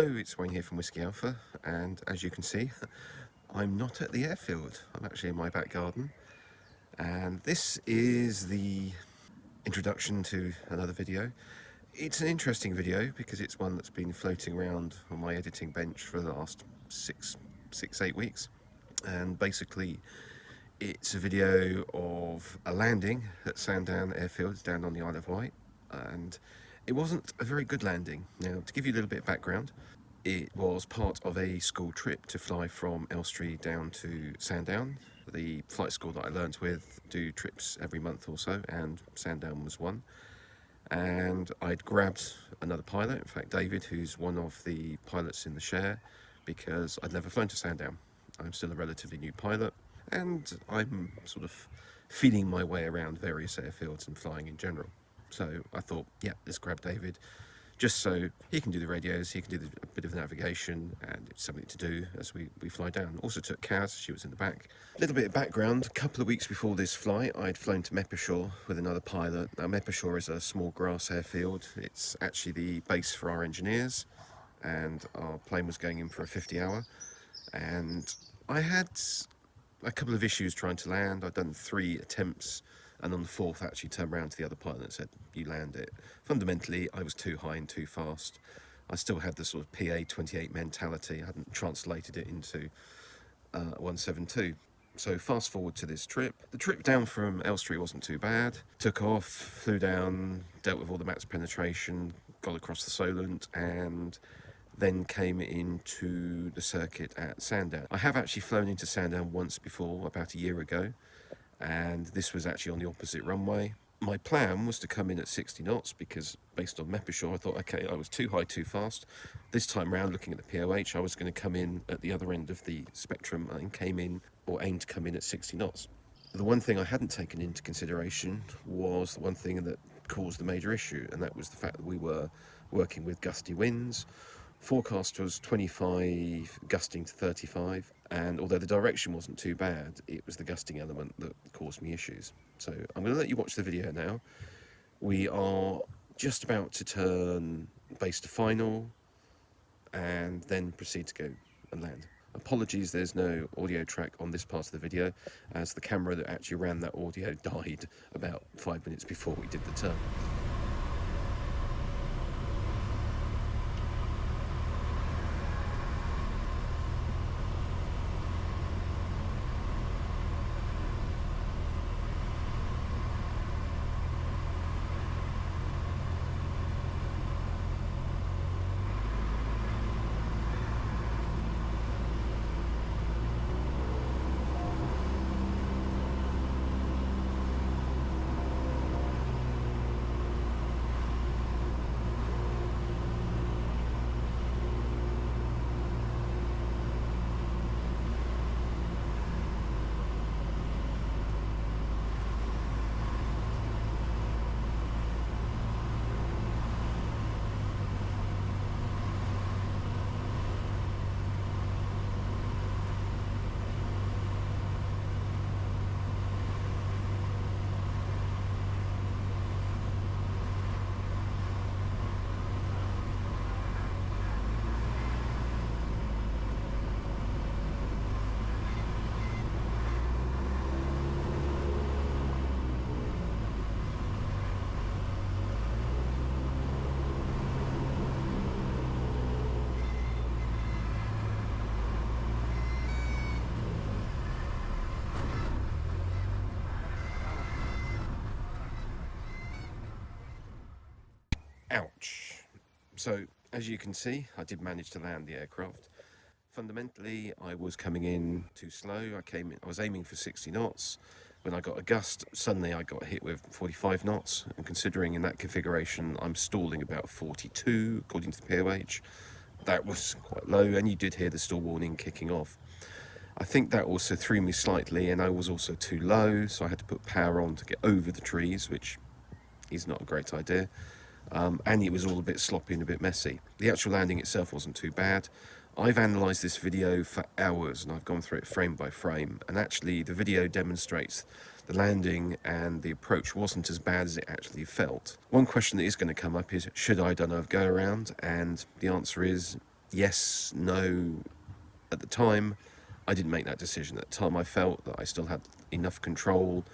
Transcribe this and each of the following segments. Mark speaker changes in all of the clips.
Speaker 1: Hello, it's Wayne here from Whiskey Alpha, and as you can see, I'm not at the airfield. I'm actually in my back garden, and this is the introduction to another video. It's an interesting video because it's one that's been floating around on my editing bench for the last six, 8 weeks, and basically it's a video of a landing at Sandown airfield down on the Isle of Wight, and it wasn't a very good landing. Now, to give you a little bit of background, it was part of a school trip to fly from Elstree down to Sandown. The flight school that I learnt with do trips every month or so, and Sandown was one. And I'd grabbed another pilot, in fact David, who's one of the pilots in the share, because I'd never flown to Sandown. I'm still a relatively new pilot, and I'm sort of feeling my way around various airfields and flying in general. So I thought, yeah, let's grab David, just so he can do the radios, he can do a bit of navigation, and it's something to do as we fly down. Also took Kaz, she was in the back. A little bit of background, a couple of weeks before this flight, I'd flown to Meppershore with another pilot. Now, Meppershore is a small grass airfield. It's actually the base for our engineers, and our plane was going in for a 50-hour. And I had a couple of issues trying to land. I'd done 3 attempts, and on the 4th actually turned around to the other pilot and said, you land it. Fundamentally, I was too high and too fast. I still had the sort of PA-28 mentality. I hadn't translated it into 172. So fast forward to this trip. The trip down from Elstree wasn't too bad. Took off, flew down, dealt with all the max penetration, got across the Solent, and then came into the circuit at Sandown. I have actually flown into Sandown once before, about a year ago, and this was actually on the opposite runway. My plan was to come in at 60 knots because, based on Meppershore, I thought, okay, I was too high, too fast. This time round, looking at the POH, I was going to come in at the other end of the spectrum and came in, or aimed to come in, at 60 knots. The one thing I hadn't taken into consideration was the one thing that caused the major issue, and that was the fact that we were working with gusty winds. Forecast was 25 gusting to 35, and although the direction wasn't too bad, it was the gusting element that caused me issues. So I'm going to let you watch the video now. We are just about to turn base to final and then proceed to go and land. Apologies, there's no audio track on this part of the video, as the camera that actually ran that audio died about 5 minutes before we did the turn. Ouch. So, as you can see, I did manage to land the aircraft. Fundamentally, I was coming in too slow. I was aiming for 60 knots. When I got a gust, suddenly I got hit with 45 knots. And considering in that configuration, I'm stalling about 42, according to the POH, that was quite low, and you did hear the stall warning kicking off. I think that also threw me slightly, and I was also too low, so I had to put power on to get over the trees, which is not a great idea. And it was all a bit sloppy and a bit messy. The actual landing itself wasn't too bad. I've analysed this video for hours, and I've gone through it frame by frame, and actually the video demonstrates the landing and the approach wasn't as bad as it actually felt. One question that is going to come up is, should I have done a go around? And the answer is Yes, no. At the time, I didn't make that decision. At the time, I felt that I still had enough control,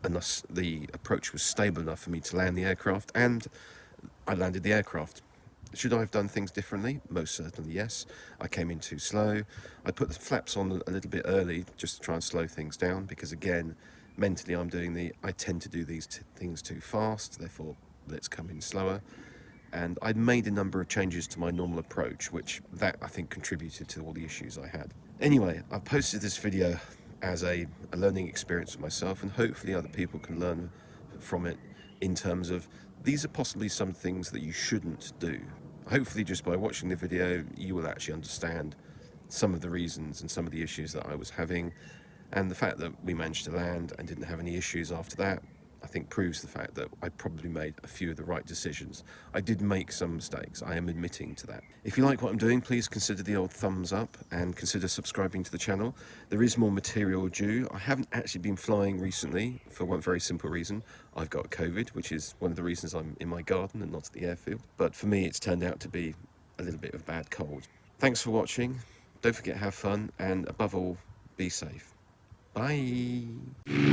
Speaker 1: and thus the approach was stable enough for me to land the aircraft, and I landed the aircraft. Should I have done things differently? Most certainly, yes. I came in too slow. I put the flaps on a little bit early just to try and slow things down, because again, mentally I tend to do these things too fast, therefore let's come in slower. And I made a number of changes to my normal approach, which that I think contributed to all the issues I had. Anyway, I've posted this video as a learning experience for myself, and hopefully other people can learn from it in terms of these are possibly some things that you shouldn't do. Hopefully just by watching the video you will actually understand some of the reasons and some of the issues that I was having, and the fact that we managed to land and didn't have any issues after that, I think proves the fact that I probably made a few of the right decisions. I did make some mistakes, I am admitting to that. If you like what I'm doing, please consider the old thumbs up and consider subscribing to the channel. There is more material due. I haven't actually been flying recently for one very simple reason. I've got COVID, which is one of the reasons I'm in my garden and not at the airfield. But for me, it's turned out to be a little bit of a bad cold. Thanks for watching. Don't forget, have fun, and above all, be safe. Bye.